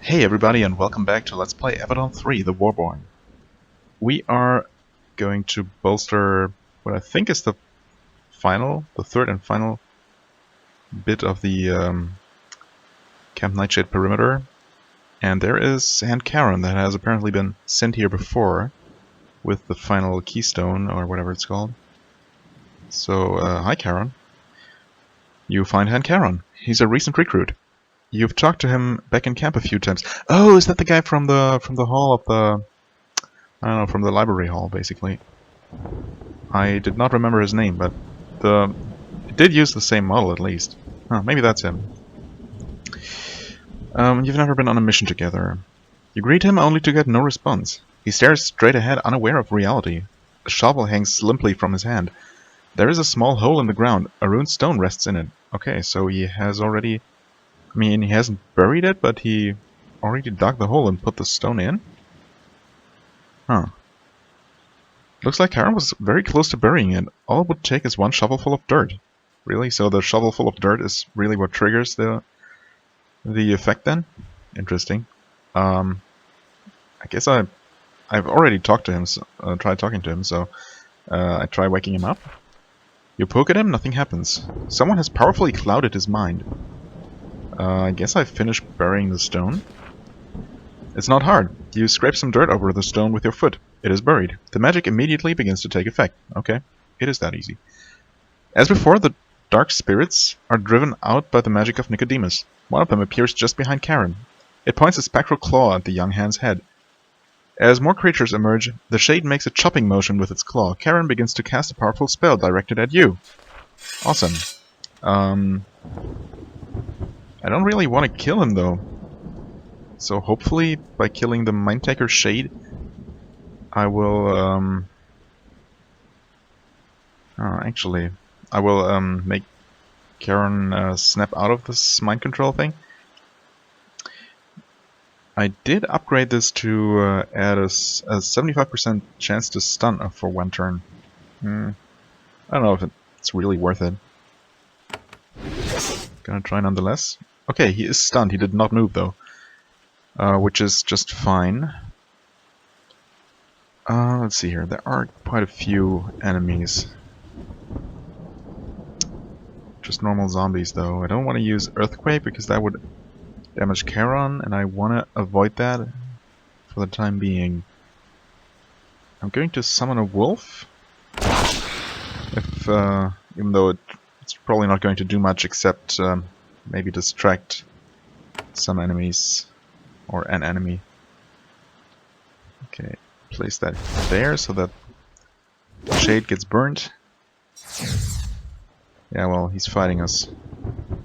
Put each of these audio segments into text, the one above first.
Hey everybody, and welcome back to Let's Play Avadon 3, the Warborn. We are going to bolster what I think is the third and final bit of the Camp Nightshade perimeter. And there is Hand Karen that has apparently been sent here before with the final keystone, or whatever it's called. So, hi Karen. You find Hand Karen. He's a recent recruit. You've talked to him back in camp a few times. Oh, is that the guy from the hall of the... I don't know, from the library hall, basically. I did not remember his name, but it did use the same model at least. Huh, maybe that's him. You've never been on a mission together. You greet him only to get no response. He stares straight ahead, unaware of reality. A shovel hangs limply from his hand. There is a small hole in the ground. A ruined stone rests in it. Okay, so he has already... I mean, he hasn't buried it, but he already dug the hole and put the stone in? Huh. Looks like Karen was very close to burying it. All it would take is one shovelful of dirt. Really? So the shovelful of dirt is really what triggers the effect then? Interesting. I guess I've already talked to him, tried talking to him, so I try waking him up. You poke at him, nothing happens. Someone has powerfully clouded his mind. I guess I finished burying the stone. It's not hard. You scrape some dirt over the stone with your foot. It is buried. The magic immediately begins to take effect. Okay, it is that easy. As before, the dark spirits are driven out by the magic of Nicodemus. One of them appears just behind Karen. It points a spectral claw at the young hand's head. As more creatures emerge, the shade makes a chopping motion with its claw. Karen begins to cast a powerful spell directed at you. Awesome. I don't really want to kill him though. So hopefully by killing the Mindtaker Shade I will I will make Karen snap out of this mind control thing. I did upgrade this to add a 75% chance to stun for one turn. I don't know if it's really worth it. Gonna try nonetheless. Okay, he is stunned. He did not move though, which is just fine. Let's see here. There are quite a few enemies. Just normal zombies though. I don't want to use Earthquake because that would damage Charon, and I want to avoid that for the time being. I'm going to summon a wolf. If even though it's probably not going to do much except maybe distract some enemies or an enemy. Okay, place that there so that the shade gets burnt. Yeah, well, he's fighting us,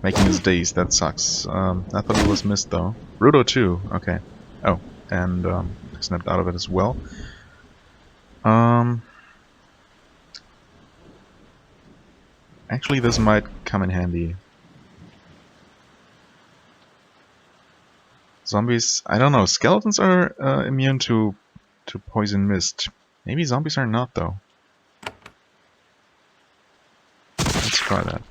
making us dazed. That sucks. I thought he was missed though. Rudo too. Okay. Oh, and snapped out of it as well. Actually, this might come in handy. Zombies, I don't know. Skeletons are immune to poison mist. Maybe zombies are not though. Let's try that.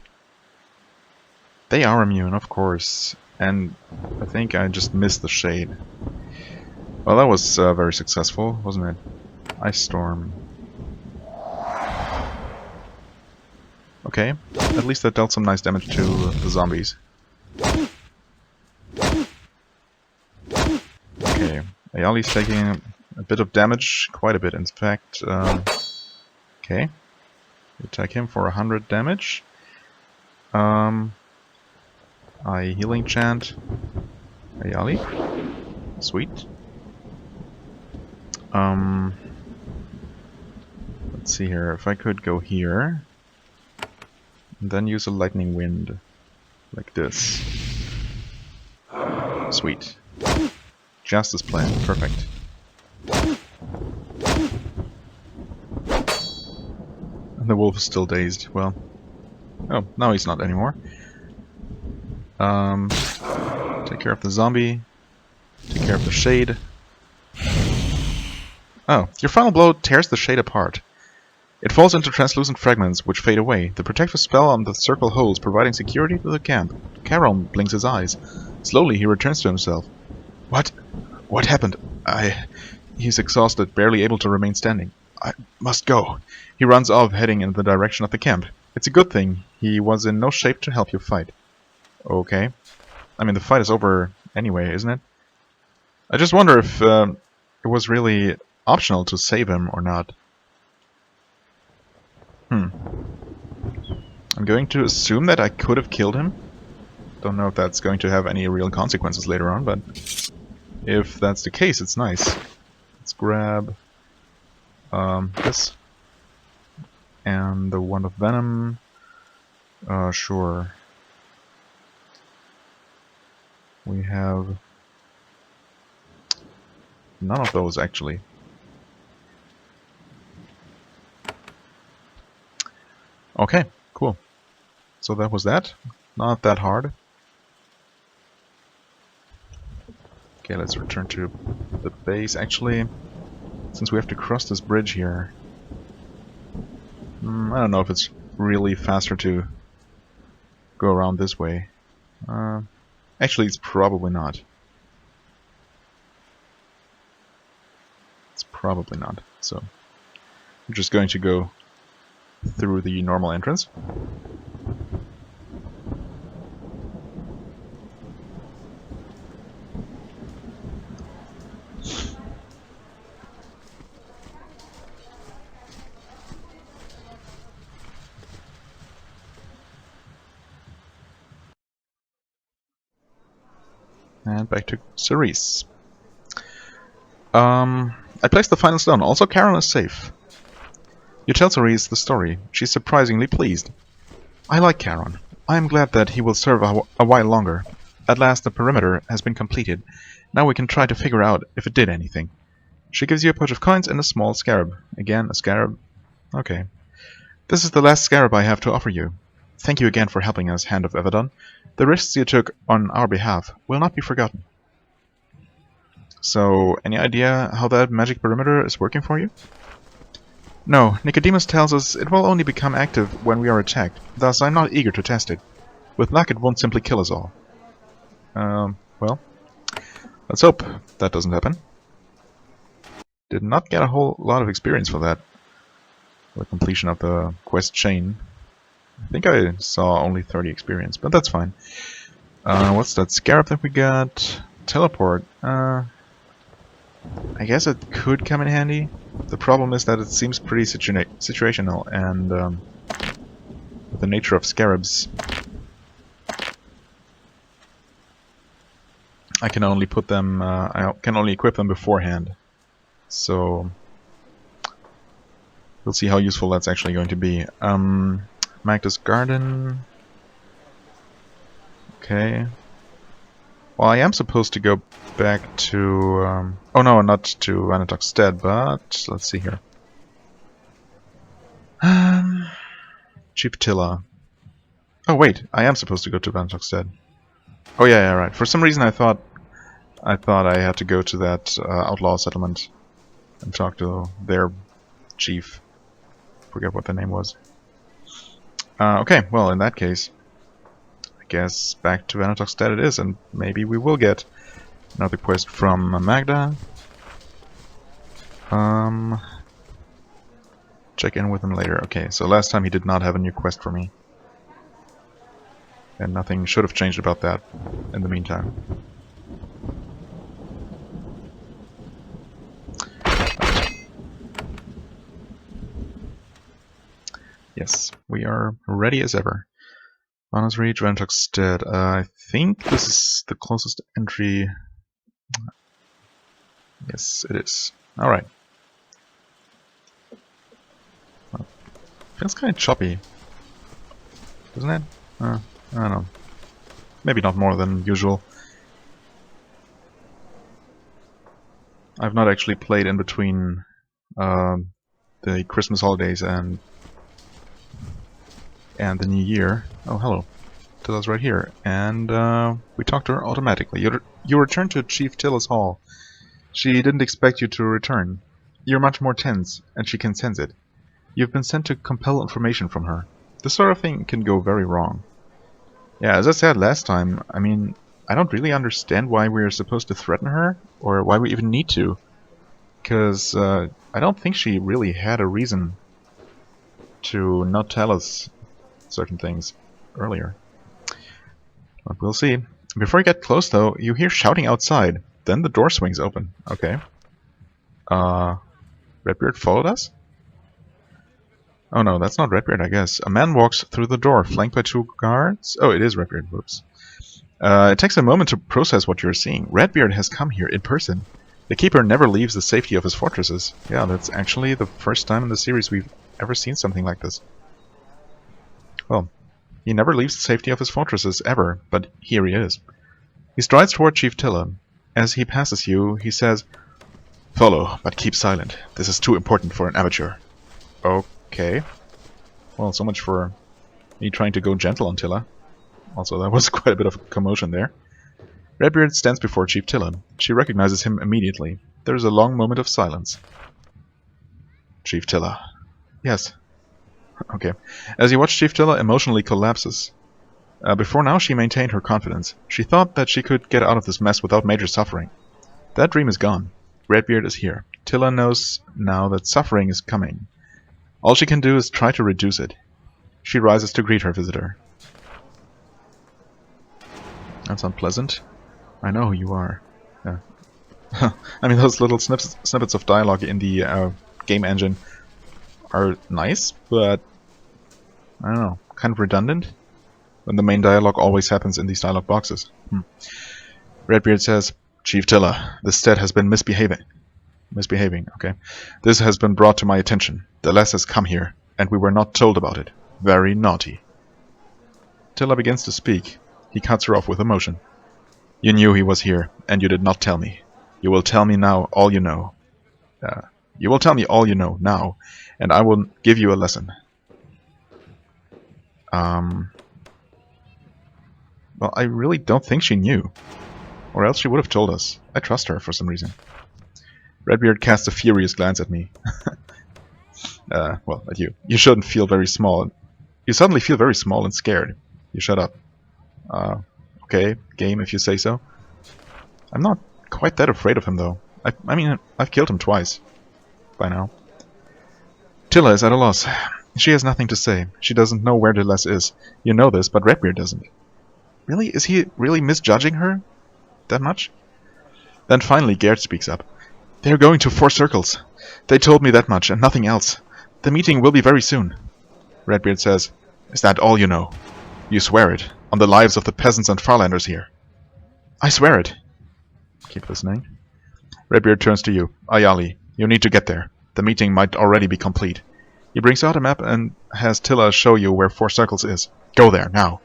They are immune, of course. And I think I just missed the shade. Well, that was very successful, wasn't it? Ice Storm. Okay, at least that dealt some nice damage to the zombies. Okay, Ayali's taking a bit of damage, quite a bit in fact. Okay, attack him for 100 damage. I healing chant Ayali. Sweet. Let's see here, if I could go here and then use a lightning wind like this. Sweet. Just as planned. Perfect. And the wolf is still dazed. Well, oh, now he's not anymore. Take care of the zombie. Take care of the shade. Oh, your final blow tears the shade apart. It falls into translucent fragments, which fade away. The protective spell on the circle holds, providing security to the camp. Charon blinks his eyes. Slowly, he returns to himself. What What happened? He's exhausted, barely able to remain standing. I must go. He runs off, heading in the direction of the camp. It's a good thing. He was in no shape to help you fight. Okay. I mean, the fight is over anyway, isn't it? I just wonder if it was really optional to save him or not. I'm going to assume that I could have killed him. Don't know if that's going to have any real consequences later on, but if that's the case, it's nice. Let's grab this and the Wand of Venom. Sure. We have none of those actually. Okay, cool. So that was that. Not that hard. Okay, let's return to the base. Actually, since we have to cross this bridge here, I don't know if it's really faster to go around this way. Actually, it's probably not. It's probably not. So, I'm just going to go through the normal entrance. And back to Cerise. I placed the final stone. Also, Karen is safe. You tell Cerise the story. She's surprisingly pleased. I like Karen. I am glad that he will serve a while longer. At last the perimeter has been completed. Now we can try to figure out if it did anything. She gives you a pouch of coins and a small scarab. Again, a scarab. Okay. This is the last scarab I have to offer you. Thank you again for helping us, Hand of Avadon. The risks you took on our behalf will not be forgotten. So, any idea how that magic perimeter is working for you? No, Nicodemus tells us it will only become active when we are attacked, thus I'm not eager to test it. With luck it won't simply kill us all. Well, let's hope that doesn't happen. Did not get a whole lot of experience for that. For the completion of the quest chain. I think I saw only 30 experience, but that's fine. What's that scarab that we got? Teleport. I guess it could come in handy. The problem is that it seems pretty situational, and with the nature of scarabs, I can only put them. I can only equip them beforehand. So we'll see how useful that's actually going to be. Magda's Garden. Okay. Well, I am supposed to go back to... oh no, not to Vanatok's Stead, but... let's see here. Cheap Tilla. Oh wait, I am supposed to go to Vanatok's Stead. Oh yeah, right. For some reason I thought I had to go to that outlaw settlement and talk to their chief. Forget what the name was. Okay, well in that case, I guess back to Vanatok's Stead it is, and maybe we will get another quest from Magda. Check in with him later. Okay, so last time he did not have a new quest for me. And nothing should have changed about that in the meantime. Yes, we are ready as ever. Bonus Reach, Vanatok's Stead. I think this is the closest entry. Yes, it is. Alright. Well, feels kind of choppy, doesn't it? I don't know. Maybe not more than usual. I've not actually played in between the Christmas holidays and the New Year. Oh, hello. Tilla's right here. And we talked to her automatically. You returned to Chief Tilla's hall. She didn't expect you to return. You're much more tense, and she can sense it. You've been sent to compel information from her. This sort of thing can go very wrong. Yeah, as I said last time, I mean, I don't really understand why we're supposed to threaten her, or why we even need to. Because I don't think she really had a reason to not tell us certain things earlier. But we'll see. Before you get close, though, you hear shouting outside. Then the door swings open. Okay. Redbeard followed us? Oh no, that's not Redbeard, I guess. A man walks through the door, flanked by 2 guards. Oh, it is Redbeard. Whoops. It takes a moment to process what you're seeing. Redbeard has come here in person. The Keeper never leaves the safety of his fortresses. Yeah, that's actually the first time in the series we've ever seen something like this. Well, he never leaves the safety of his fortresses, ever, but here he is. He strides toward Chief Tilla. As he passes you, he says, "Follow, but keep silent. This is too important for an amateur." Okay. Well, so much for me trying to go gentle on Tilla. Also, there was quite a bit of commotion there. Redbeard stands before Chief Tilla. She recognizes him immediately. There is a long moment of silence. Chief Tilla. Yes. Okay. As you watch Chief Tilla emotionally collapses. Before now, she maintained her confidence. She thought that she could get out of this mess without major suffering. That dream is gone. Redbeard is here. Tilla knows now that suffering is coming. All she can do is try to reduce it. She rises to greet her visitor. That's unpleasant. I know who you are. Yeah. I mean, those little snippets of dialogue in the game engine are nice, but I don't know, kind of redundant. When the main dialogue always happens in these dialogue boxes. Redbeard says, "Chief Tilla, the stead has been misbehaving. Okay. This has been brought to my attention. The lass has come here, and we were not told about it. Very naughty." Tilla begins to speak. He cuts her off with emotion. "You knew he was here, and you did not tell me. You will tell me now all you know. You will tell me all you know now, and I will give you a lesson." Well, I really don't think she knew. Or else she would have told us. I trust her for some reason. Redbeard casts a furious glance at me. Well, at you. You shouldn't feel very small. You suddenly feel very small and scared. You shut up. Okay, game, if you say so. I'm not quite that afraid of him, though. I mean, I've killed him twice. By now. Tilla is at a loss. She has nothing to say. She doesn't know where the lass is. You know this, but Redbeard doesn't. Really? Is he really misjudging her? That much? Then finally Gerd speaks up. "They're going to 4 circles. They told me that much, and nothing else. The meeting will be very soon." Redbeard says, "Is that all you know? You swear it, on the lives of the peasants and farlanders here." "I swear it." Keep listening. Redbeard turns to you. "Ayali, you need to get there. The meeting might already be complete." He brings out a map and has Tilla show you where 4 circles is. "Go there, now."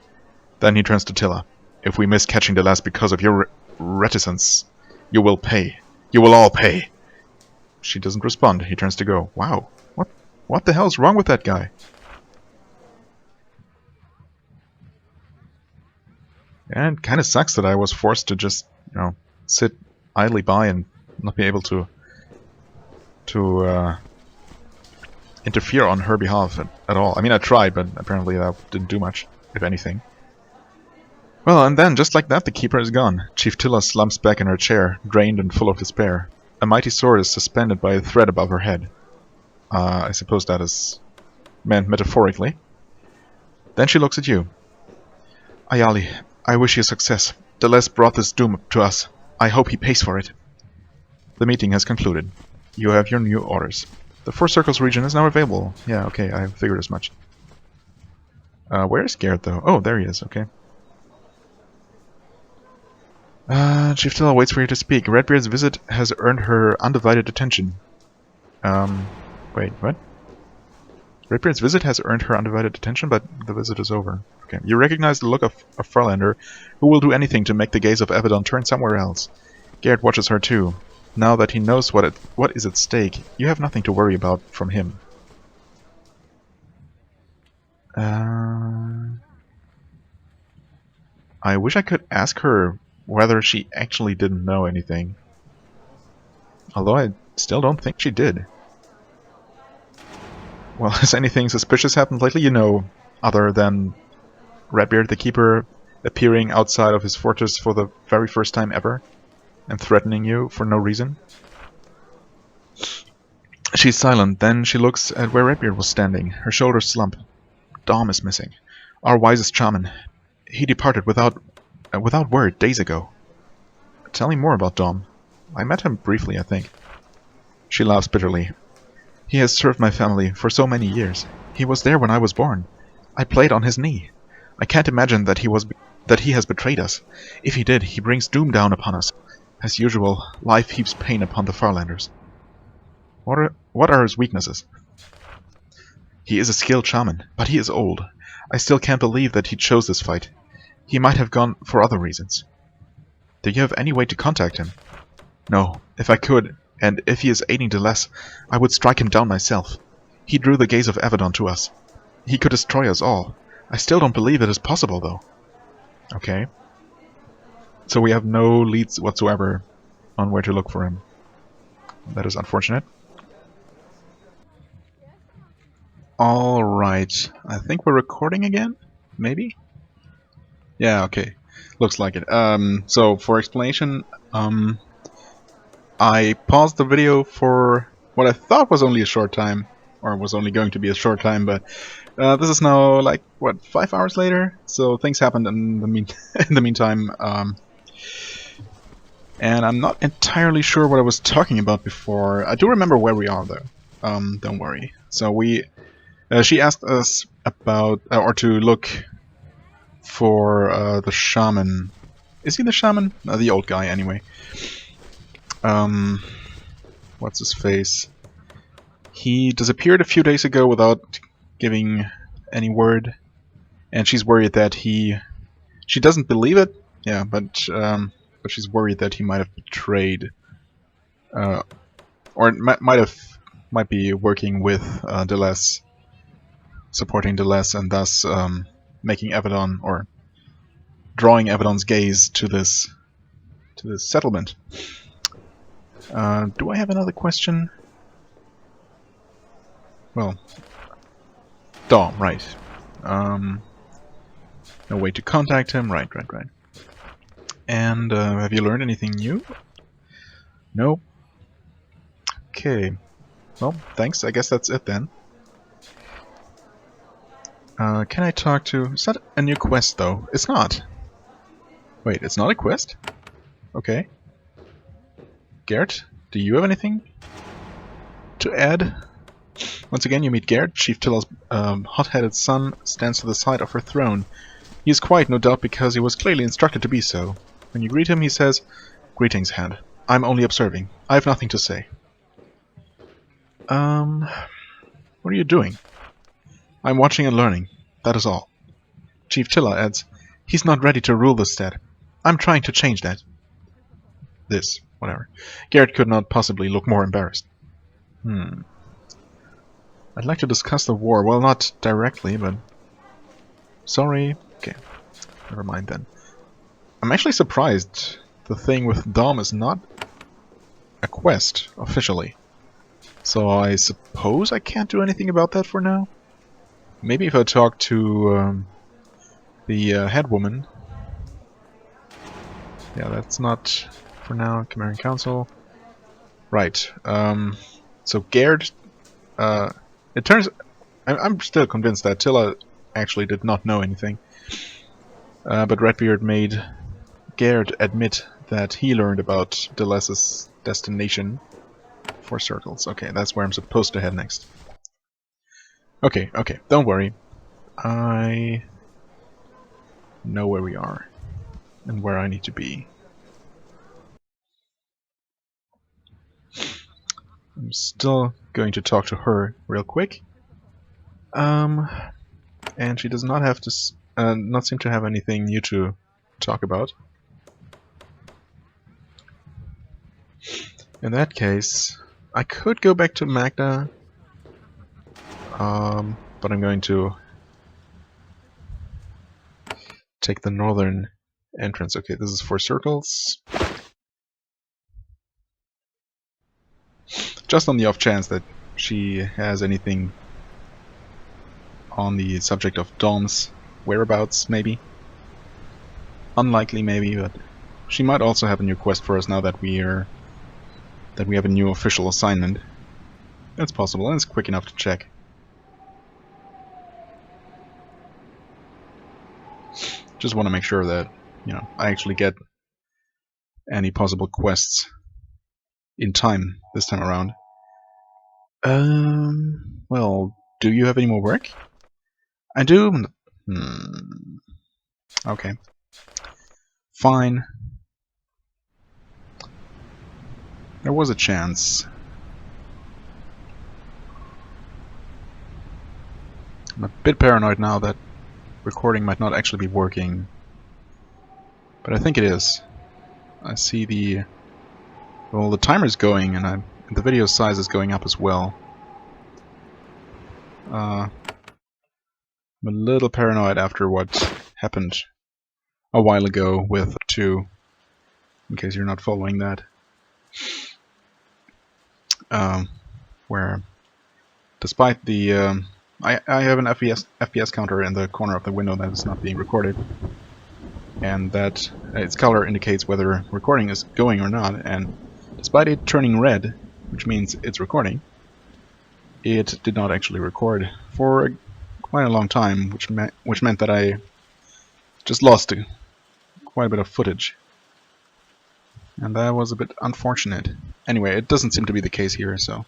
Then he turns to Tilla. "If we miss catching the lass because of your reticence, you will pay. You will all pay." She doesn't respond. He turns to go. Wow. What the hell's wrong with that guy? And it kind of sucks that I was forced to just, sit idly by and not be able to interfere on her behalf at all. I mean, I tried, but apparently that didn't do much, if anything. Well, and then, just like that, the Keeper is gone. Chief Tilla slumps back in her chair, drained and full of despair. A mighty sword is suspended by a thread above her head. I suppose that is meant metaphorically. Then she looks at you. "Ayali, I wish you success. The lass brought this doom to us. I hope he pays for it." The meeting has concluded. You have your new orders. The 4 circles region is now available. Yeah, okay, I figured as much. Where is Gerd, though? Oh, there he is, okay. Chief Tilla waits for you to speak. Redbeard's visit has earned her undivided attention. Wait, what? Redbeard's visit has earned her undivided attention, but the visit is over. Okay. You recognize the look of a Farlander, who will do anything to make the gaze of Avadon turn somewhere else. Gerd watches her too. Now that he knows what is at stake, you have nothing to worry about from him. I wish I could ask her whether she actually didn't know anything. Although I still don't think she did. Well, has anything suspicious happened lately, other than Redbeard the Keeper appearing outside of his fortress for the very first time ever, and threatening you for no reason. She's silent, then she looks at where Redbeard was standing, her shoulders slump. Dom is missing. Our wisest shaman. He departed without word days ago. Tell me more about Dom. I met him briefly, I think. She laughs bitterly. He has served my family for so many years. He was there when I was born. I played on his knee. I can't imagine that he has betrayed us. If he did, he brings doom down upon us. As usual, life heaps pain upon the Farlanders. What are his weaknesses? He is a skilled shaman, but he is old. I still can't believe that he chose this fight. He might have gone for other reasons. Do you have any way to contact him? No. If I could, and if he is aiding Deleuze, I would strike him down myself. He drew the gaze of Avadon to us. He could destroy us all. I still don't believe it is possible, though. Okay. So we have no leads whatsoever on where to look for him. That is unfortunate. Alright. I think we're recording again? Maybe? Yeah, okay. Looks like it. So, for explanation, I paused the video for what I thought was only a short time, or was only going to be a short time, but this is now, like, what, 5 hours later? So things happened in the in the meantime, and I'm not entirely sure what I was talking about before. I do remember where we are, though. Don't worry. So she asked us about, or to look for the shaman. Is he the shaman? No, the old guy, anyway. What's his face? He disappeared a few days ago without giving any word, and she's worried that she doesn't believe it. Yeah, but she's worried that he might have betrayed, or might be working with Deleuze, supporting Deleuze, and thus making Avadon, or drawing Avadon's gaze to this settlement. Do I have another question? Well, Dom, right. No way to contact him, right. And have you learned anything new? No? Okay. Well, thanks. I guess that's it then. Can I talk to... Is that a new quest, though? It's not. Wait, it's not a quest? Okay. Garrett, do you have anything to add? Once again, you meet Garrett. Chief Tilla's hot-headed son stands to the side of her throne. He is quiet, no doubt, because he was clearly instructed to be so. When you greet him, he says, "Greetings, Hand. I'm only observing. I have nothing to say." What are you doing? I'm watching and learning. That is all. Chief Tilla adds, "He's not ready to rule the stead. I'm trying to change that." Whatever. Garrett could not possibly look more embarrassed. I'd like to discuss the war. Well, not directly, but... Sorry. Okay. Never mind then. I'm actually surprised the thing with Dom is not a quest, officially. So I suppose I can't do anything about that for now? Maybe if I talk to the head woman. Yeah, that's not for now. Chimerian Council. Right. So Garrett... it turns... I'm still convinced that Tilla actually did not know anything. But Redbeard made Garrett admit that he learned about Deleuze's destination for circles. Okay, that's where I'm supposed to head next. Okay, don't worry. I know where we are and where I need to be. I'm still going to talk to her real quick. And she does not have to not seem to have anything new to talk about. In that case, I could go back to Magda, but I'm going to take the northern entrance. Okay, this is for circles. Just on the off chance that she has anything on the subject of Dom's whereabouts, maybe. Unlikely, maybe, but she might also have a new quest for us now that we have a new official assignment. That's possible, and it's quick enough to check. Just want to make sure that, you know, I actually get any possible quests in time this time around. Well, do you have any more work? I do. Okay. Fine. There was a chance. I'm a bit paranoid now that recording might not actually be working. But I think it is. I see the timer's going, and the video size is going up as well. I'm a little paranoid after what happened a while ago with 2, in case you're not following that. Where, despite the I have an FPS counter in the corner of the window that is not being recorded, and that its color indicates whether recording is going or not, and despite it turning red, which means it's recording, it did not actually record for quite a long time, which meant that I just lost quite a bit of footage. And that was a bit unfortunate. Anyway, it doesn't seem to be the case here, so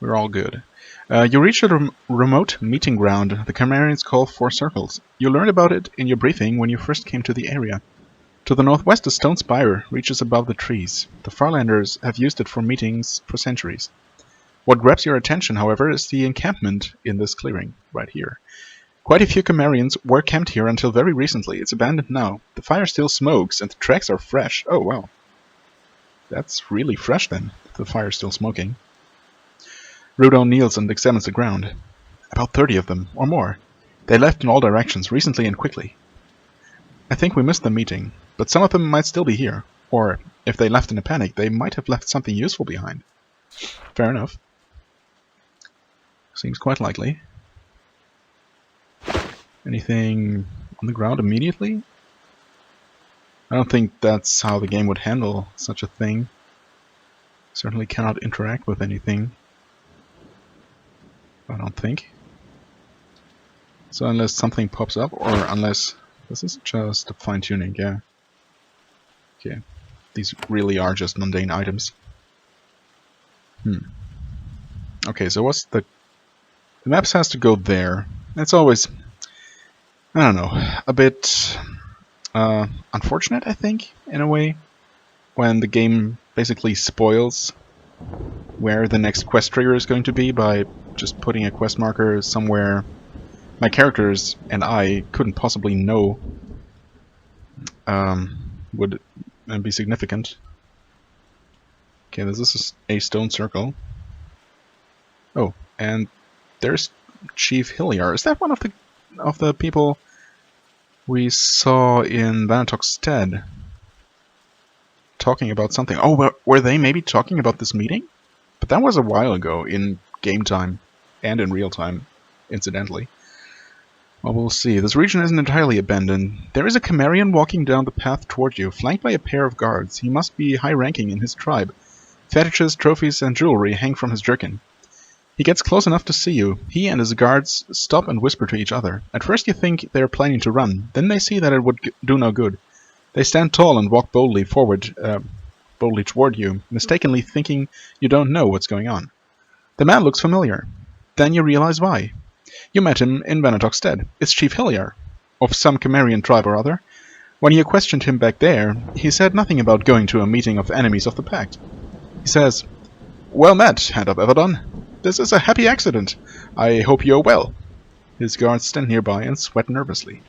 we're all good. You reach a remote meeting ground the Barbarians call Four Circles. You learned about it in your briefing when you first came to the area. To the northwest, a stone spire reaches above the trees. The Farlanders have used it for meetings for centuries. What grabs your attention, however, is the encampment in this clearing, right here. Quite a few Barbarians were camped here until very recently. It's abandoned now. The fire still smokes, and the tracks are fresh. Oh, wow. That's really fresh, then. The fire's still smoking. Rudo kneels and examines the ground. About 30 of them, or more. They left in all directions, recently and quickly. I think we missed the meeting, but some of them might still be here. Or, if they left in a panic, they might have left something useful behind. Fair enough. Seems quite likely. Anything on the ground immediately? I don't think that's how the game would handle such a thing. Certainly cannot interact with anything. I don't think. So unless something pops up, or unless... This is just a fine-tuning, yeah. Okay. These really are just mundane items. Okay, so what's the... The map has to go there. It's always... I don't know, a bit unfortunate, I think, in a way, when the game basically spoils where the next quest trigger is going to be by just putting a quest marker somewhere my characters and I couldn't possibly know would be significant. Okay, this is a stone circle. Oh, and there's Chief Hilliard. Is that one of the people we saw in Vanatok's stead? Talking about something. Oh, were they maybe talking about this meeting? But that was a while ago, in game time, and in real time, incidentally. Well, we'll see. This region isn't entirely abandoned. There is a Cimmerian walking down the path toward you, flanked by a pair of guards. He must be high-ranking in his tribe. Fetishes, trophies, and jewelry hang from his jerkin. He gets close enough to see you. He and his guards stop and whisper to each other. At first you think they are planning to run, then they see that it would do no good. They stand tall and walk boldly toward you, mistakenly thinking you don't know what's going on. The man looks familiar. Then you realize why. You met him in Vanatok's stead. It's Chief Hilliard, of some Cimmerian tribe or other. When you questioned him back there, he said nothing about going to a meeting of enemies of the Pact. He says, "Well met, Hand of Avadon. This is a happy accident. I hope you're well." His guards stand nearby and sweat nervously.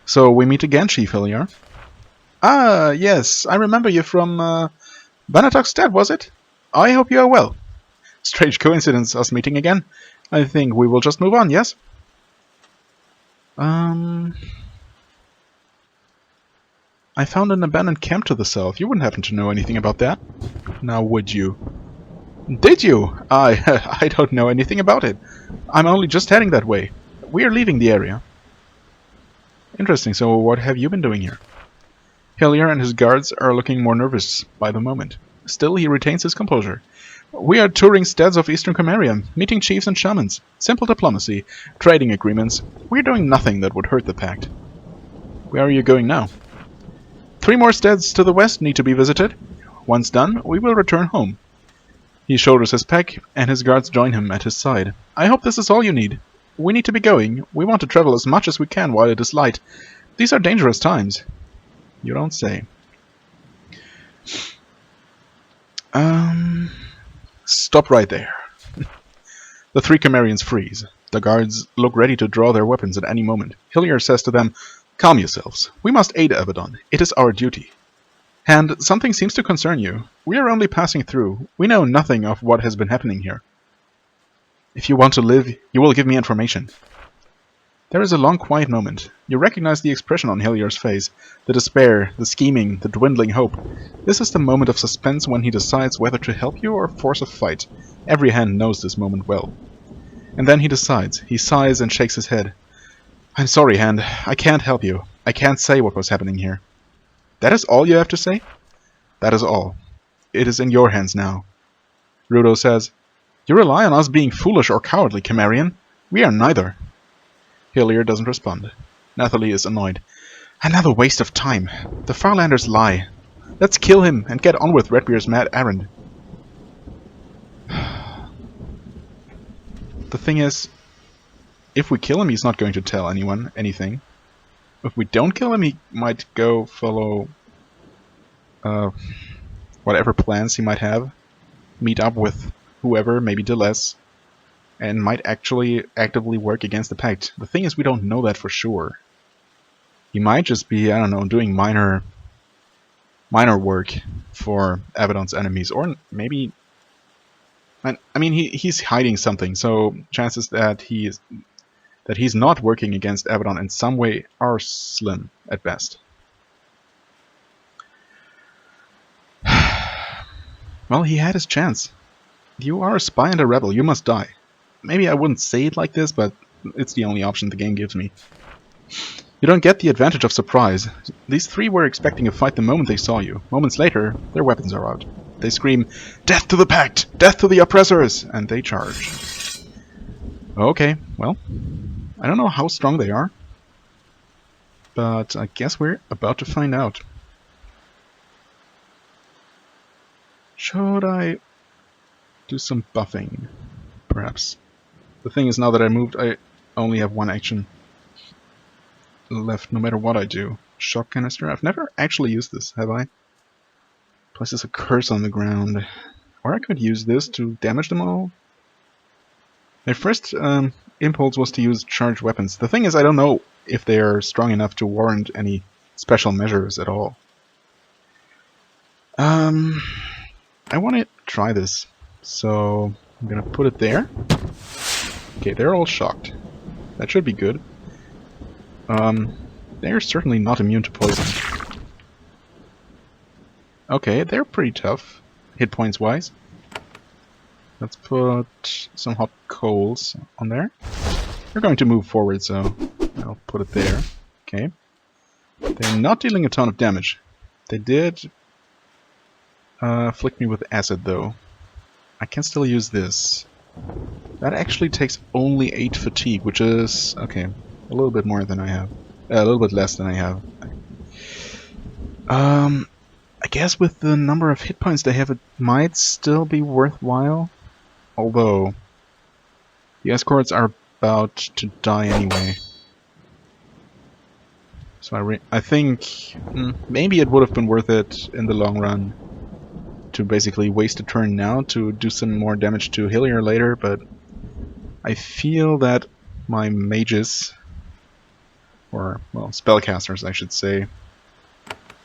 So we meet again, Chief Hilliard. Ah, yes, I remember you from Vanatok's stead, was it? I hope you are well. Strange coincidence, us meeting again. I think we will just move on, yes? I found an abandoned camp to the south. You wouldn't happen to know anything about that? Now, would you? Did you? I don't know anything about it. I'm only just heading that way. We are leaving the area. Interesting, so what have you been doing here? Hillier and his guards are looking more nervous by the moment. Still, he retains his composure. We are touring steads of Eastern Commerium, meeting chiefs and shamans. Simple diplomacy, trading agreements. We're doing nothing that would hurt the pact. Where are you going now? 3 more steads to the west need to be visited. Once done, we will return home. He shoulders his pack, and his guards join him at his side. I hope this is all you need. We need to be going. We want to travel as much as we can while it is light. These are dangerous times. You don't say. Stop right there. The 3 Commerians freeze. The guards look ready to draw their weapons at any moment. Hillier says to them, "Calm yourselves. We must aid Avadon. It is our duty." "Hand, something seems to concern you. We are only passing through. We know nothing of what has been happening here. If you want to live, you will give me information." There is a long quiet moment. You recognize the expression on Hillier's face. The despair, the scheming, the dwindling hope. This is the moment of suspense when he decides whether to help you or force a fight. Every hand knows this moment well. And then he decides. He sighs and shakes his head. "I'm sorry, Hand. I can't help you. I can't say what was happening here." "That is all you have to say?" "That is all. It is in your hands now." Rudo says, "You rely on us being foolish or cowardly, Cimmerian. We are neither." Hillier doesn't respond. Nathalie is annoyed. "Another waste of time. The Farlanders lie. Let's kill him and get on with Redbeard's mad errand." The thing is, if we kill him, he's not going to tell anyone anything. If we don't kill him, he might go follow whatever plans he might have, meet up with whoever, maybe Deleuze, and might actually actively work against the pact. The thing is, we don't know that for sure. He might just be, I don't know, doing minor work for Avadon's enemies, or maybe, I mean, he's hiding something, so chances that he's not working against Avadon in some way are slim at best. Well, he had his chance. You are a spy and a rebel. You must die. Maybe I wouldn't say it like this, but it's the only option the game gives me. You don't get the advantage of surprise. These 3 were expecting a fight the moment they saw you. Moments later, their weapons are out. They scream, "Death to the pact! Death to the oppressors!" and they charge. Okay, well, I don't know how strong they are, but I guess we're about to find out. Should I do some buffing, perhaps? The thing is, now that I moved, I only have 1 action left, no matter what I do. Shock canister. I've never actually used this, have I? Places a curse on the ground. Or I could use this to damage them all. My first impulse was to use charged weapons. The thing is, I don't know if they are strong enough to warrant any special measures at all. I want to try this, so I'm gonna put it there. Okay, they're all shocked. That should be good. They're certainly not immune to poison. Okay, they're pretty tough, hit points wise. Let's put some hot coals on there. We're going to move forward, so I'll put it there. Okay. They're not dealing a ton of damage. They did flick me with acid, though. I can still use this. That actually takes only 8 fatigue, which is, okay, a little bit more than I have. A little bit less than I have. I guess with the number of hit points they have, it might still be worthwhile. Although, the escorts are about to die anyway. So I think maybe it would have been worth it in the long run to basically waste a turn now to do some more damage to Hillier later, but I feel that my mages, or, well, spellcasters I should say,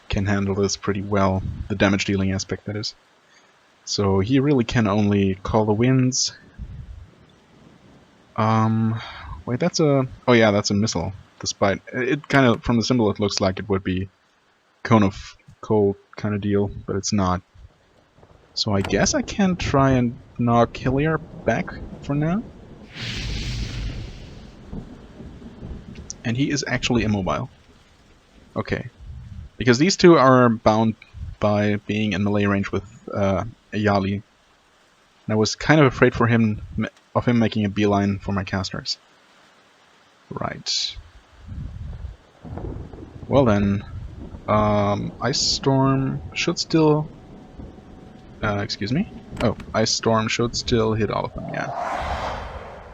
can handle this pretty well, the damage dealing aspect that is. So he really can only call the winds. Wait, that's a... oh yeah, that's a missile. Despite it kind of, from the symbol it looks like it would be cone of cold kind of deal, but it's not. So I guess I can try and knock Hillier back for now. And he is actually immobile. Okay. Because these two are bound by being in melee range with a Yali. And I was kind of afraid of him making a beeline for my casters. Right. Well then, Ice Storm should still... excuse me? Oh, Ice Storm should still hit all of them, yeah.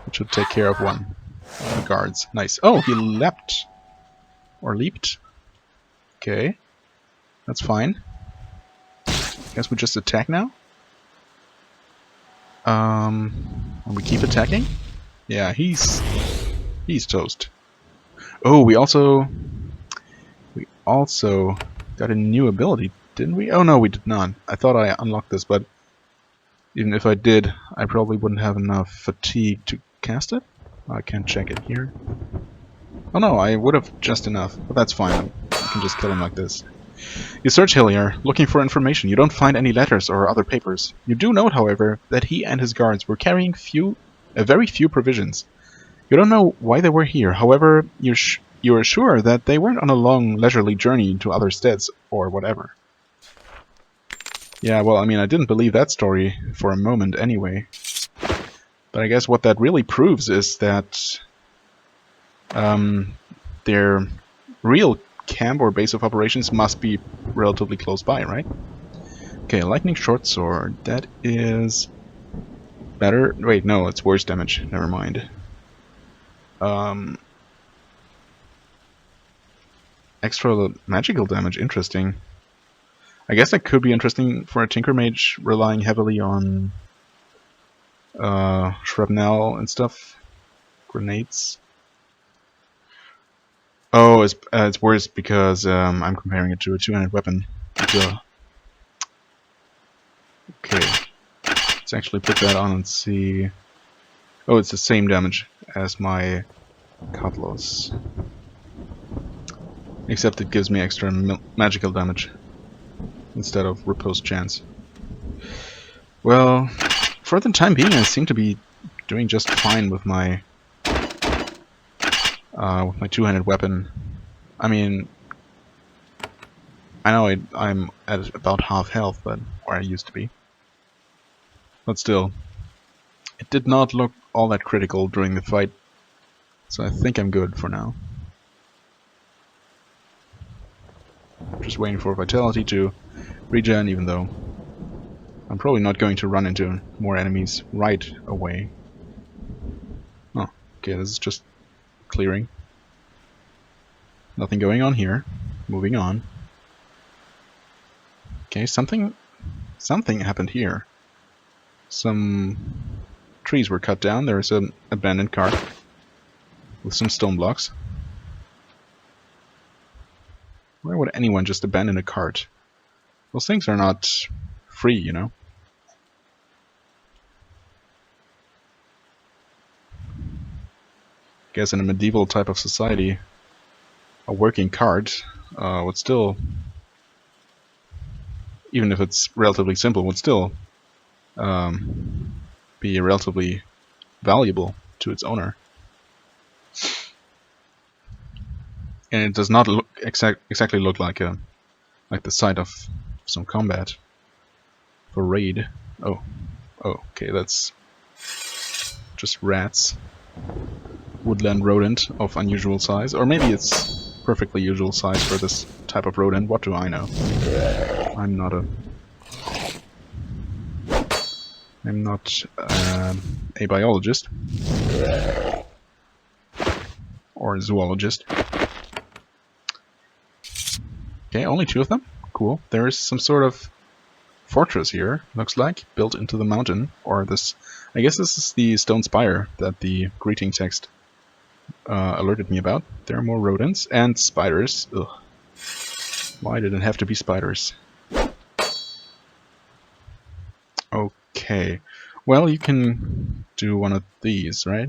It should take care of one of the guards. Nice. Oh, he leapt. Or leaped. Okay. That's fine. Guess we just attack now? And we keep attacking? Yeah, he's toast. Oh, we also got a new ability, didn't we? Oh no, we did not. I thought I unlocked this, but even if I did, I probably wouldn't have enough fatigue to cast it. I can't check it here. Oh no, I would have just enough, but that's fine. I can just kill him like this. You search Hillier, looking for information. You don't find any letters or other papers. You do note, however, that he and his guards were carrying very few provisions. You don't know why they were here. However, you are sure that they weren't on a long, leisurely journey to other steads or whatever. Yeah, well, I mean, I didn't believe that story for a moment anyway. But I guess what that really proves is that their real camp or base of operations must be relatively close by, right? Okay, lightning short sword. That is better. Wait, no, it's worse damage. Never mind. Extra magical damage. Interesting. I guess that could be interesting for a Tinker Mage relying heavily on shrapnel and stuff. Grenades. Oh, it's worse because I'm comparing it to a two-handed weapon. Okay, let's actually put that on and see. Oh, it's the same damage as my Cutlass, except it gives me extra magical damage instead of riposte chance. Well, for the time being, I seem to be doing just fine with my two-handed weapon. I mean, I know I'm at about half health, but where I used to be. But still, it did not look all that critical during the fight, so I think I'm good for now. Just waiting for Vitality to regen, even though I'm probably not going to run into more enemies right away. Oh, okay, this is just clearing. Nothing going on here. Moving on. Okay, something happened here. Some trees were cut down. There is an abandoned cart with some stone blocks. Why would anyone just abandon a cart? Those things are not free, you know. I guess in a medieval type of society, a working cart would still, even if it's relatively simple, would still be relatively valuable to its owner. And it does not look exactly look like the site of some combat for raid. Oh, okay, that's just rats. Woodland rodent of unusual size, or maybe it's perfectly usual size for this type of rodent. What do I know? I'm not a biologist or a zoologist. Okay, only two of them. Cool. There is some sort of fortress here, looks like, built into the mountain, or this. I guess this is the stone spire that the greeting text alerted me about. There are more rodents and spiders. Ugh. Why did it have to be spiders? Okay. Well, you can do one of these, right?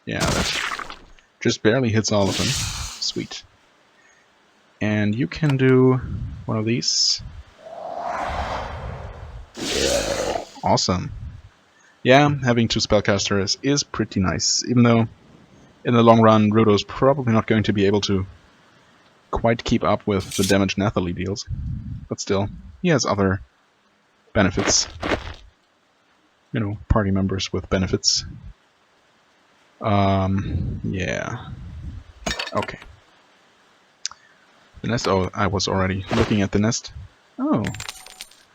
Yeah, that just barely hits all of them. Sweet. And you can do one of these. Awesome. Yeah, having two spellcasters is pretty nice, even though in the long run Rudo's probably not going to be able to quite keep up with the damage Nathalie deals. But still, he has other benefits. You know, party members with benefits. Yeah. Okay. The nest, oh, I was already looking at the nest. Oh.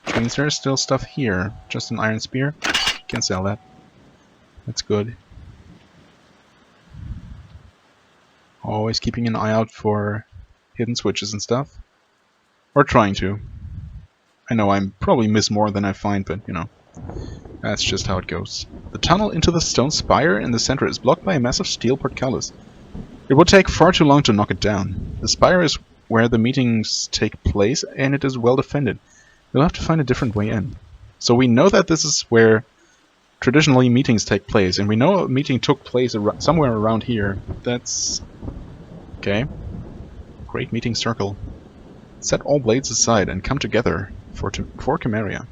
Which means there's still stuff here. Just an iron spear. Can sell that. That's good. Always keeping an eye out for hidden switches and stuff. Or trying to. I know I probably miss more than I find, but you know. That's just how it goes. The tunnel into the stone spire in the center is blocked by a massive steel portcullis. It would take far too long to knock it down. The spire is where the meetings take place, and it is well defended. We'll have to find a different way in. So we know that this is where traditionally meetings take place, and we know a meeting took place somewhere around here. That's... okay. Great meeting circle. Set all blades aside and come together for Chimeria.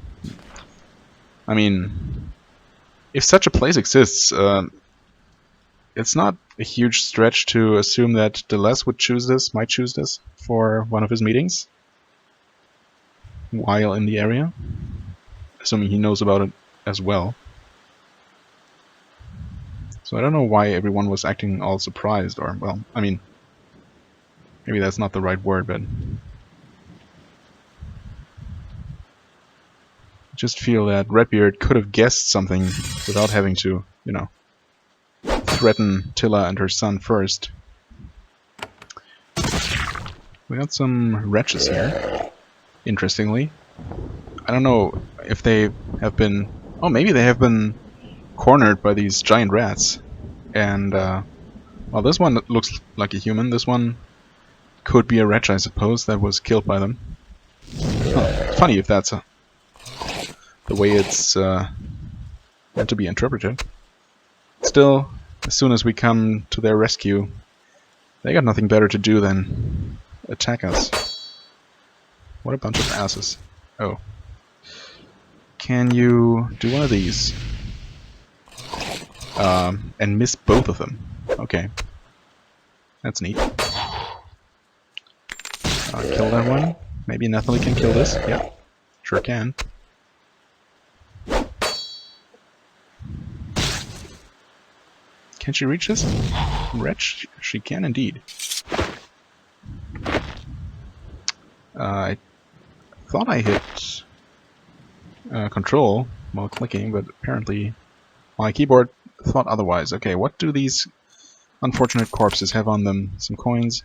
I mean, if such a place exists, it's not a huge stretch to assume that Deleuze might choose this for one of his meetings while in the area, assuming he knows about it as well. So I don't know why everyone was acting all surprised, or, well, I mean, maybe that's not the right word, but I just feel that Redbeard could have guessed something without having to, you know, threaten Tilla and her son first. We got some wretches here, interestingly. I don't know if they have been... oh, maybe they have been cornered by these giant rats. And, well, this one looks like a human. This one could be a wretch, I suppose, that was killed by them. Huh. It's funny if that's the way it's meant to be interpreted. Still, as soon as we come to their rescue, they got nothing better to do than attack us. What a bunch of asses. Oh. Can you do one of these? And miss both of them. Okay. That's neat. Kill that one. Maybe Nathalie can kill this. Yeah. Sure can. Can she reach this? Wretch? She can indeed. I thought I hit control while clicking, but apparently my keyboard thought otherwise. Okay, what do these unfortunate corpses have on them? Some coins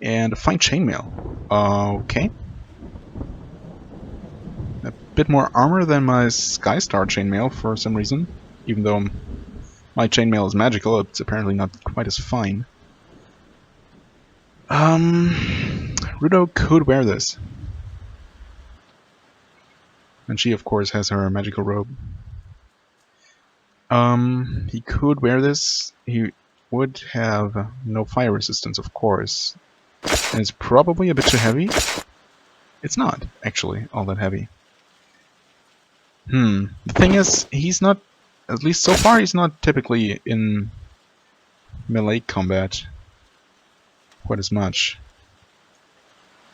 and a fine chainmail. Okay. A bit more armor than my Skystar chainmail for some reason, even though my chainmail is magical, it's apparently not quite as fine. Rudo could wear this. And she, of course, has her magical robe. He could wear this. He would have no fire resistance, of course. And it's probably a bit too heavy. It's not, actually, all that heavy. The thing is, he's not... at least so far, he's not typically in melee combat quite as much.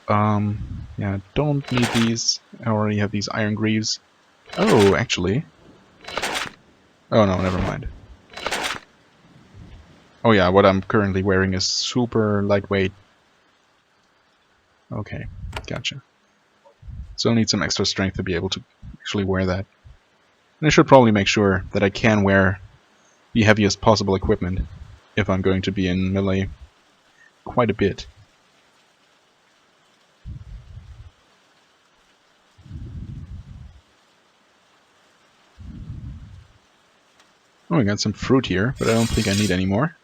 Yeah, don't need these. I already have these iron greaves. Oh, actually. Oh no, never mind. Oh yeah, what I'm currently wearing is super lightweight. Okay, gotcha. So I need some extra strength to be able to actually wear that. And I should probably make sure that I can wear the heaviest possible equipment if I'm going to be in melee quite a bit. Oh, we got some fruit here, but I don't think I need any more.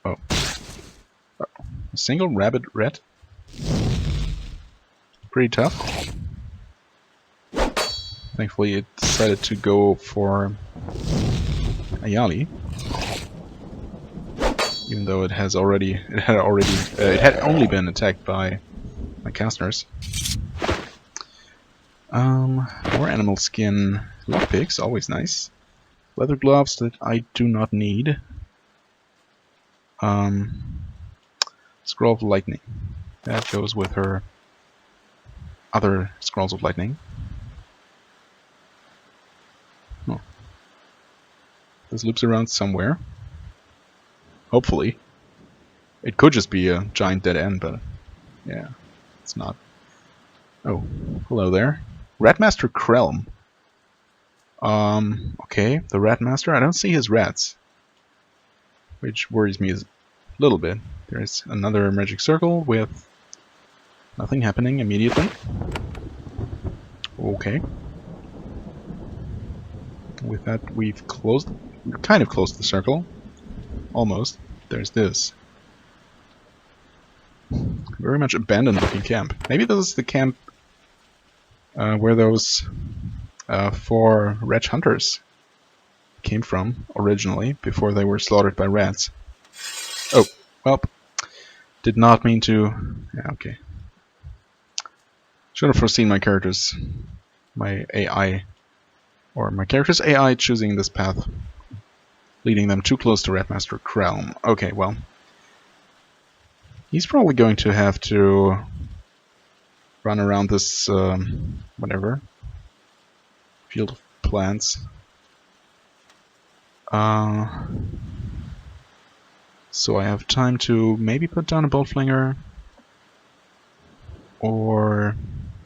Oh. A single rabbit rat? Pretty tough. Thankfully it decided to go for Ayali. Even though it had only been attacked by my casters. More animal skin. Lockpicks, always nice. Leather gloves that I do not need. Scroll of lightning. That goes with her other scrolls of lightning. Oh. This loops around somewhere. Hopefully. It could just be a giant dead end, but yeah, it's not. Oh, hello there. Ratmaster Krelm. Okay, the Ratmaster. I don't see his rats, which worries me a little bit. There's another magic circle with nothing happening immediately. Okay. With that, we've kind of closed the circle. Almost. There's this. Very much abandoned looking camp. Maybe this is the camp where those 4 wretch hunters came from originally, before they were slaughtered by rats. Oh, well, did not mean to. Yeah, okay. Should have foreseen my character's AI choosing this path, leading them too close to Ratmaster Krelm. Okay, well, he's probably going to have to run around this whatever field of plants. So I have time to maybe put down a bolt flinger, or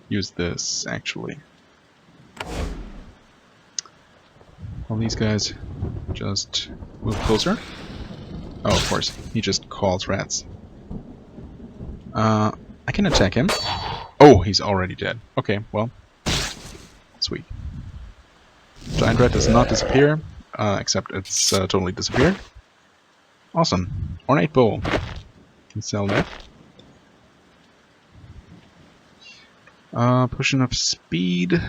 use this actually. Well, these guys just move closer. Oh, of course, he just calls rats. I can attack him. Oh, he's already dead. Okay, well, sweet. Giant rat does not disappear, except it's totally disappeared. Awesome. Ornate bow. Can sell that. Potion of speed.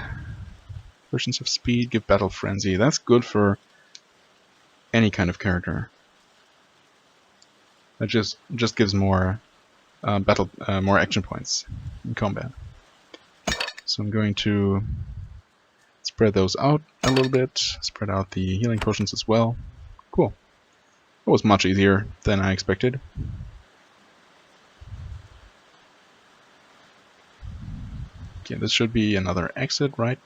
Potions of speed give battle frenzy. That's good for any kind of character. That just gives more more action points in combat. So I'm going to spread those out a little bit. Spread out the healing potions as well. Cool. It was much easier than I expected. Okay, this should be another exit, right?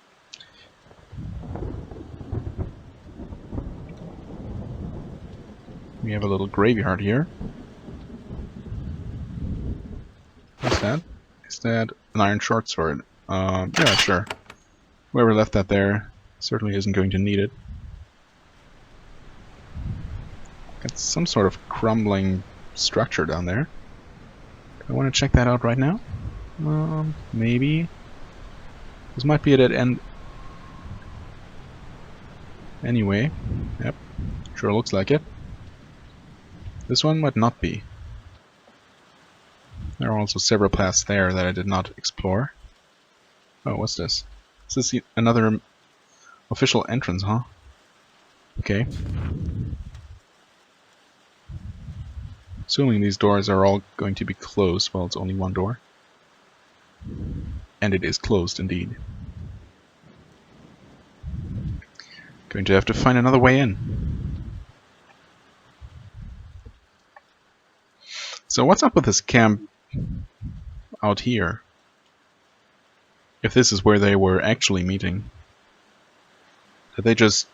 We have a little graveyard here. What's that? Is that an iron short sword? Yeah, sure. Whoever left that there certainly isn't going to need it. Got some sort of crumbling structure down there. I want to check that out right now. Maybe. This might be a dead end. Anyway, yep, sure looks like it. This one might not be. There are also several paths there that I did not explore. Oh, what's this? Is this another official entrance, huh? Okay. Assuming these doors are all going to be closed. Well, it's only one door. And it is closed indeed. Going to have to find another way in. So what's up with this camp out here? If this is where they were actually meeting. Did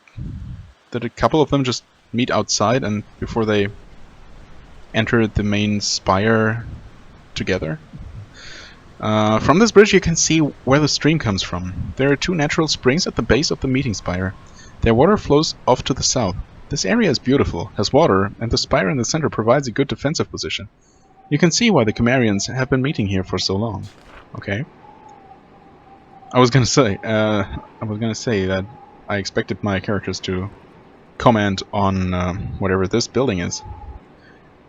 a couple of them just meet outside and before they entered the main spire together? From this bridge you can see where the stream comes from. There are 2 natural springs at the base of the meeting spire. Their water flows off to the south. This area is beautiful, has water, and the spire in the center provides a good defensive position. You can see why the Chimerians have been meeting here for so long. Okay. I was gonna say that I expected my characters to comment on whatever this building is.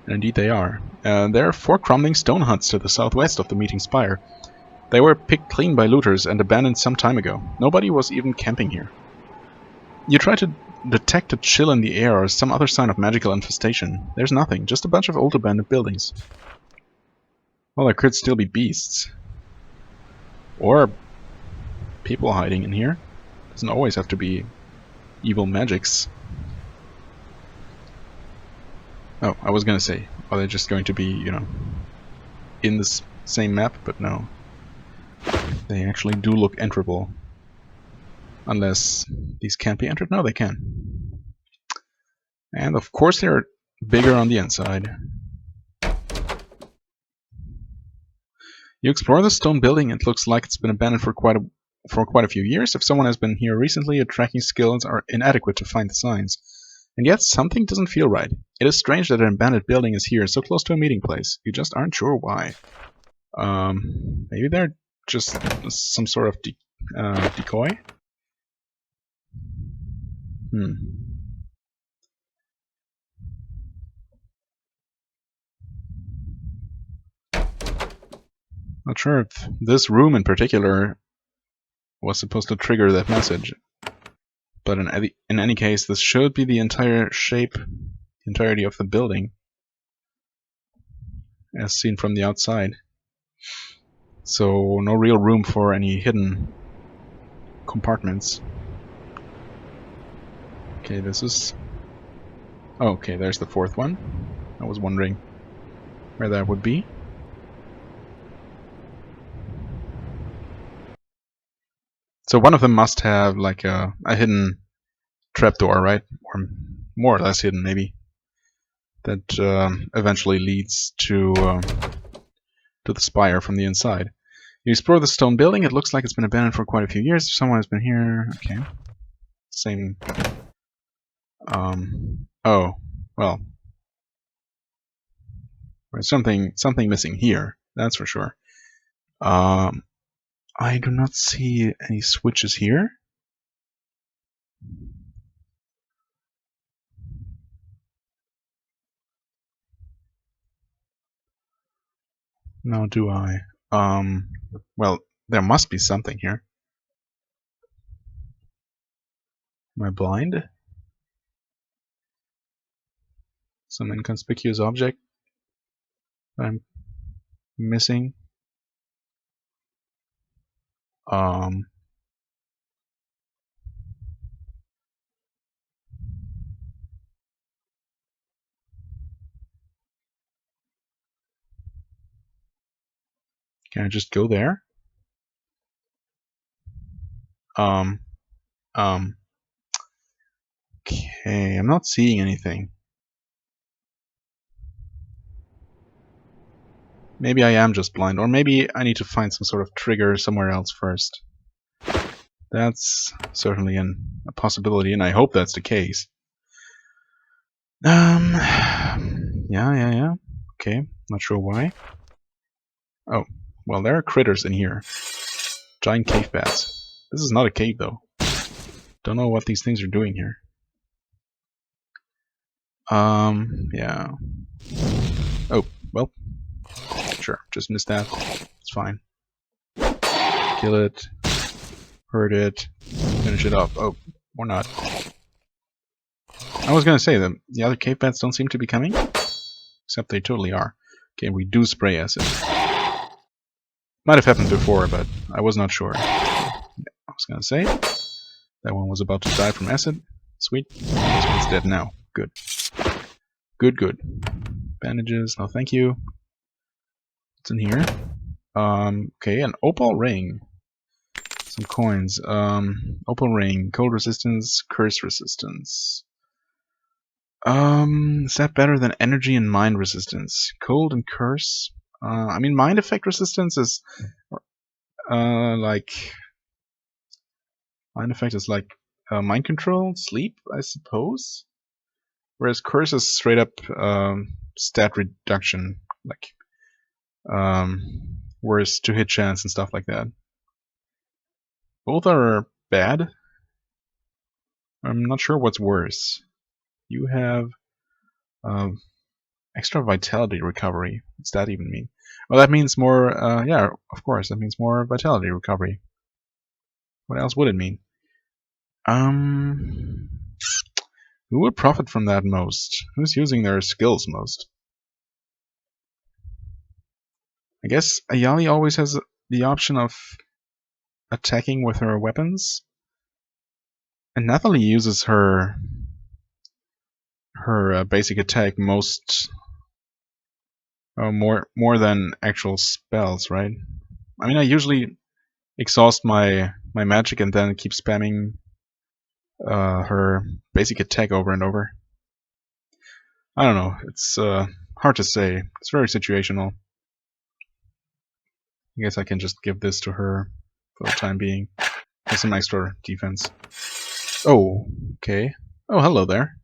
And indeed they are. There are 4 crumbling stone huts to the southwest of the meeting spire. They were picked clean by looters and abandoned some time ago. Nobody was even camping here. You try to detect a chill in the air or some other sign of magical infestation. There's nothing, just a bunch of old abandoned buildings. Well, there could still be beasts. Or people hiding in here. Doesn't always have to be evil magics. Oh, I was gonna say, are they just going to be, you know, in this same map, but no. They actually do look enterable. Unless these can't be entered? No, they can. And of course they're bigger on the inside. You explore the stone building. It looks like it's been abandoned for quite a few years. If someone has been here recently, your tracking skills are inadequate to find the signs. And yet something doesn't feel right. It is strange that an abandoned building is here, so close to a meeting place. You just aren't sure why. Maybe they're just some sort of decoy? Not sure if this room in particular was supposed to trigger that message. But in any case, this should be the entirety of the building, as seen from the outside. So no real room for any hidden compartments. Okay, this is... Oh, okay, there's the fourth one. I was wondering where that would be. So one of them must have like a hidden trapdoor, right? Or more or less hidden, maybe. That eventually leads to the spire from the inside. You explore the stone building. It looks like it's been abandoned for quite a few years. Someone has been here. Okay. Same. Oh, well. There's something missing here. That's for sure. I do not see any switches here. Now do I? Well, there must be something here. Am I blind? Some inconspicuous object that I'm missing? Can I just go there? Okay, I'm not seeing anything. Maybe I am just blind, or maybe I need to find some sort of trigger somewhere else first. That's certainly a possibility, and I hope that's the case. Yeah. Okay, not sure why. Oh, well, there are critters in here. Giant cave bats. This is not a cave, though. Don't know what these things are doing here. Yeah. Oh, well. Sure, just missed that. It's fine. Kill it. Hurt it. Finish it off. Oh, or not. I was gonna say that the other cave bats don't seem to be coming. Except they totally are. Okay, we do spray acid. Might have happened before, but I was not sure. I was gonna say that one was about to die from acid. Sweet. This one's dead now. Good. Good. Bandages. No, thank you. What's in here? Okay, an opal ring. Some coins. Opal ring. Cold resistance. Curse resistance. Is that better than energy and mind resistance? Cold and curse? I mean, mind effect resistance is like mind effect is like mind control, sleep, I suppose. Whereas curse is straight up stat reduction, like worse to hit chance and stuff like that. Both are bad. I'm not sure what's worse. You have extra vitality recovery. What's that even mean? Well, that means more, yeah, of course, that means more vitality recovery. What else would it mean? Who would profit from that most? Who's using their skills most? I guess Ayali always has the option of attacking with her weapons. And Nathalie uses her basic attack most Oh, more than actual spells, right? I mean, I usually exhaust my magic and then keep spamming her basic attack over and over. I don't know. It's hard to say. It's very situational. I guess I can just give this to her for the time being. For some extra defense. Oh, okay. Oh, hello there.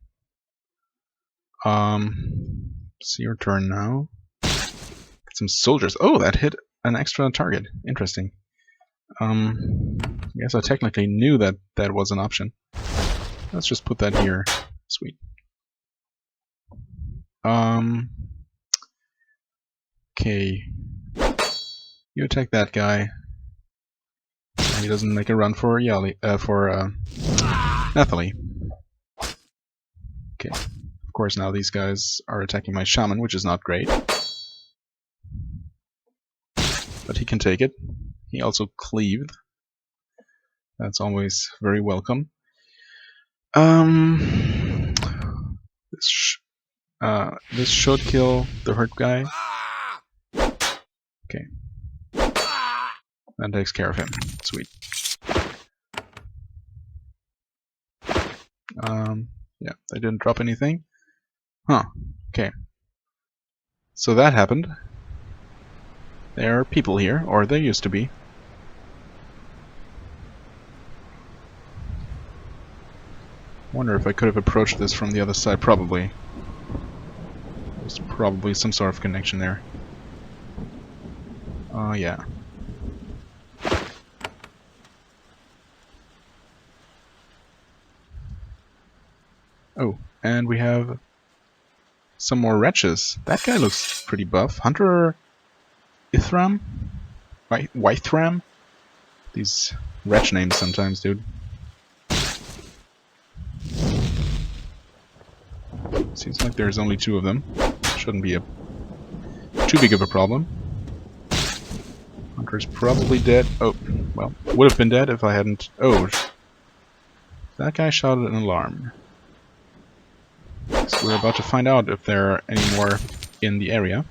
It's your turn now. Get some soldiers. Oh, that hit an extra target. Interesting. I guess I technically knew that that was an option. Let's just put that here. Sweet. Okay. You attack that guy. So he doesn't make a run for Nathalie. Okay. Of course, now these guys are attacking my shaman, which is not great. But he can take it. He also cleaved. That's always very welcome. This should kill the hurt guy. Okay. That takes care of him. Sweet. Yeah, they didn't drop anything. Huh. Okay. So that happened. There are people here, or there used to be. Wonder if I could have approached this from the other side. Probably. There's probably some sort of connection there. Oh, yeah. Oh, and we have some more wretches. That guy looks pretty buff. Hunter Ithram? Wythram? These wretch names sometimes, dude. Seems like there's only 2 of them. Shouldn't be too big of a problem. Hunter's probably dead. Oh, well, would have been dead if I hadn't... Oh, that guy shouted an alarm. So we're about to find out if there are any more in the area.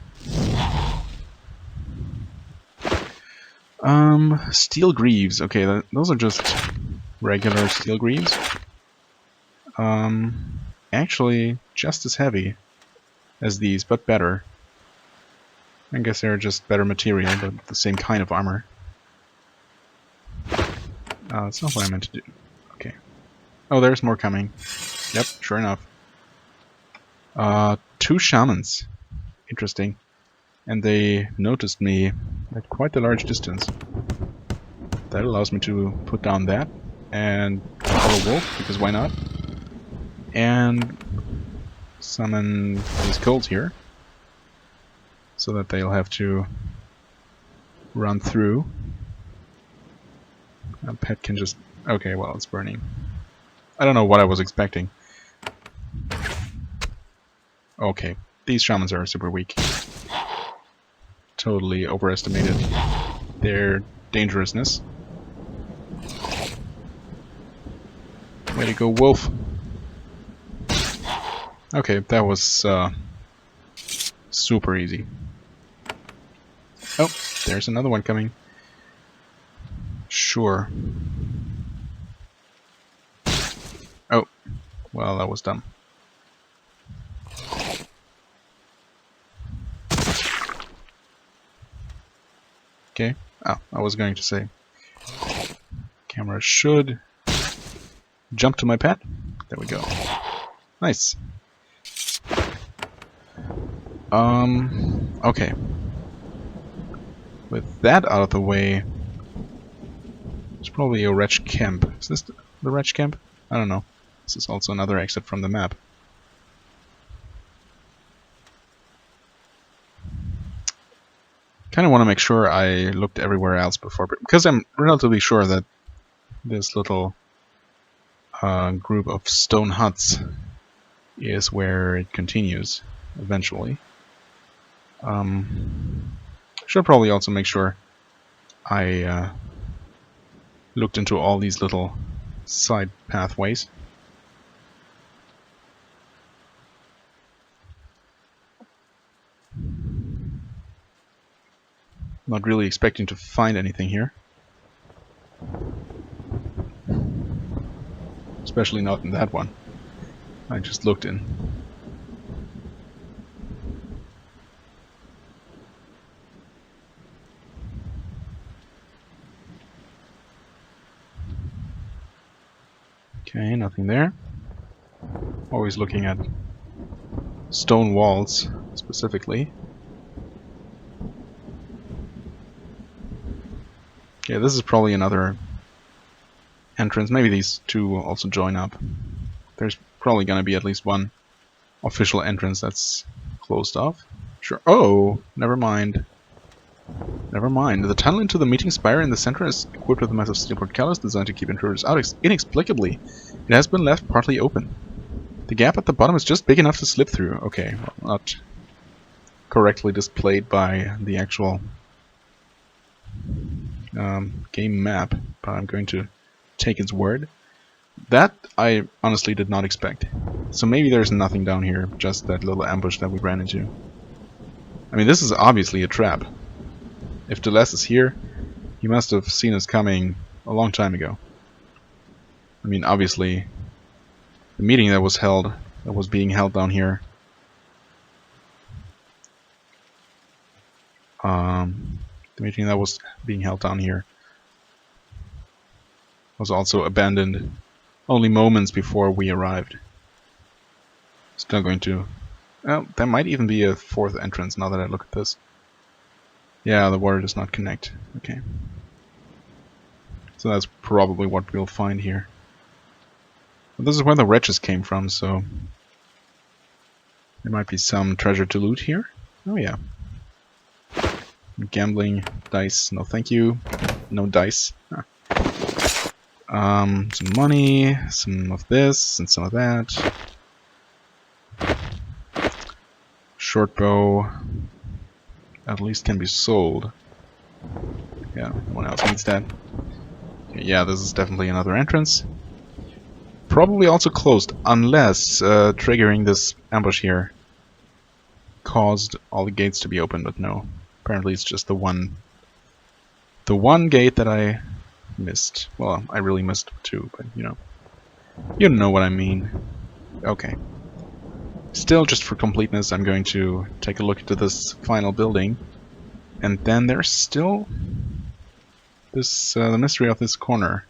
Steel Greaves. Okay, those are just regular Steel Greaves. Actually, just as heavy as these, but better. I guess they're just better material, but the same kind of armor. That's not what I meant to do. Okay. Oh, there's more coming. Yep, sure enough. 2 shamans. Interesting. And they noticed me at quite a large distance. That allows me to put down that and kill a wolf, because why not? And summon these cults here, so that they'll have to run through. A pet can just... Okay, well, it's burning. I don't know what I was expecting. Okay, these shamans are super weak. Totally overestimated their dangerousness. Way to go, wolf! Okay, that was super easy. Oh, there's another one coming. Sure. Oh, well, that was dumb. Okay. Oh, I was going to say. Camera should jump to my pet. There we go. Nice. Okay. With that out of the way, there's probably a wretch camp. Is this the wretch camp? I don't know. This is also another exit from the map. Kind of want to make sure I looked everywhere else before, because I'm relatively sure that this little group of stone huts is where it continues eventually. Should probably also make sure I looked into all these little side pathways. Not really expecting to find anything here. Especially not in that one. I just looked in. Okay, nothing there. Always looking at stone walls, specifically. Okay, this is probably another entrance. Maybe these two will also join up. There's probably gonna be at least one official entrance that's closed off. Sure. Oh, never mind. Never mind. The tunnel into the meeting spire in the center is equipped with a massive steel portcullis designed to keep intruders out. Inexplicably, it has been left partly open. The gap at the bottom is just big enough to slip through. Okay, well, not correctly displayed by the actual game map, but I'm going to take its word. That I honestly did not expect. So maybe there's nothing down here, just that little ambush that we ran into. I mean, this is obviously a trap. If Deleuze is here, he must have seen us coming a long time ago. I mean, obviously, the meeting that was being held down here, was also abandoned only moments before we arrived. Still going to... Well, there might even be a fourth entrance now that I look at this. Yeah, the water does not connect. Okay. So that's probably what we'll find here. But this is where the wretches came from, so... There might be some treasure to loot here. Oh yeah. Gambling, dice, no thank you. No dice. Ah. Some money, some of this, and some of that. Short bow. At least can be sold. Yeah, no one else needs that. Okay, yeah, this is definitely another entrance. Probably also closed, unless triggering this ambush here caused all the gates to be open, but no. Apparently it's just the one gate that I missed. Well, I really missed two, but you know what I mean. Okay. Still, just for completeness, I'm going to take a look into this final building. And then there's still this the mystery of this corner.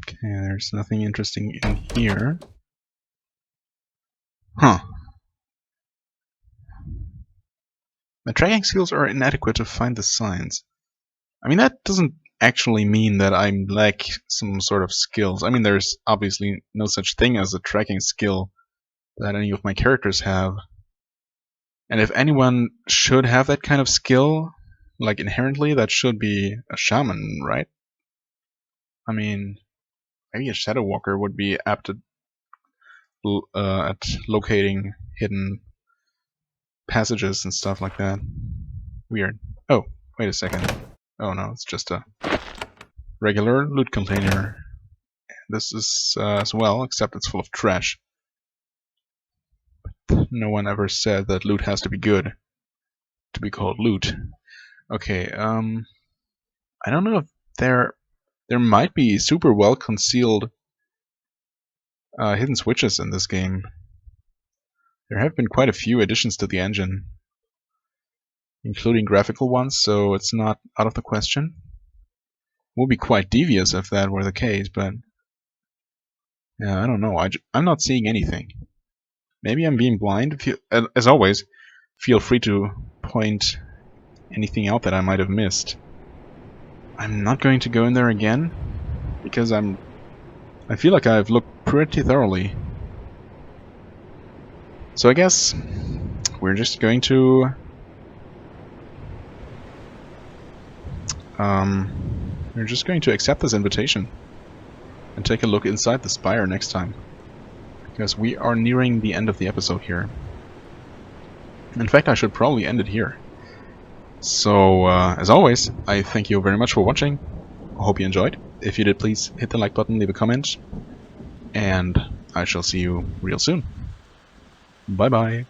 Okay, there's nothing interesting in here. Huh. My tracking skills are inadequate to find the signs. I mean, that doesn't actually mean that I lack some sort of skills. I mean, there's obviously no such thing as a tracking skill that any of my characters have. And if anyone should have that kind of skill, like inherently, that should be a shaman, right? I mean, maybe a shadow walker would be apt at locating hidden passages and stuff like that. Weird. Oh, wait a second. Oh no, it's just a regular loot container. This is as well, except it's full of trash. But no one ever said that loot has to be good to be called loot. Okay, I don't know if there might be super well concealed hidden switches in this game. There have been quite a few additions to the engine, including graphical ones, so it's not out of the question. It would be quite devious if that were the case, but yeah, I don't know. I'm not seeing anything. Maybe I'm being blind. As always, feel free to point anything out that I might have missed. I'm not going to go in there again because I feel like I've looked pretty thoroughly. So I guess we're just going to accept this invitation and take a look inside the spire next time, because we are nearing the end of the episode here. In fact, I should probably end it here. So, as always, I thank you very much for watching. I hope you enjoyed. If you did, please hit the like button, leave a comment, and I shall see you real soon. Bye bye.